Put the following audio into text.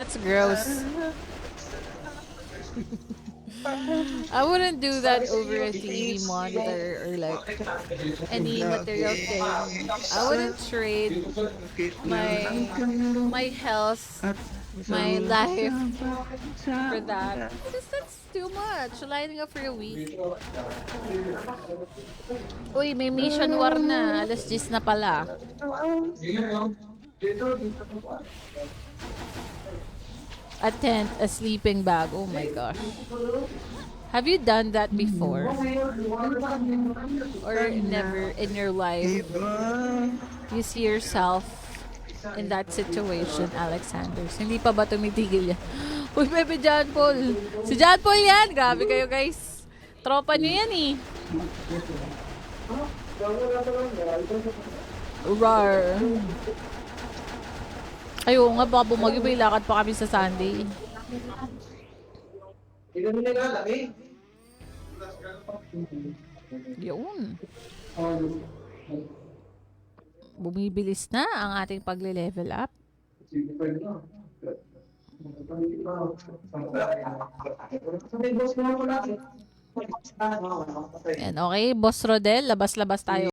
That's gross. I wouldn't do that over a TV monitor or like any material thing. I wouldn't trade my health, my life for that. Because that's too much. Lining up for a week. Uy, may mission war na. Alas 10 na pala. A tent, a sleeping bag. Oh my gosh. Have you done that before? Or never in your life? You see yourself in that situation, Alexander? Hindi pa ba tumitigil yan? Uy, Bebe John Paul. Si John Paul yan. Grabe kayo, guys. Tropa nyo yan eh. Rar. Ayaw nga, baka bumagyo. May lakad pa kami sa Sunday. Yun. Bumibilis na ang ating pagle-level up. And okay, Boss Rodel, labas-labas tayo.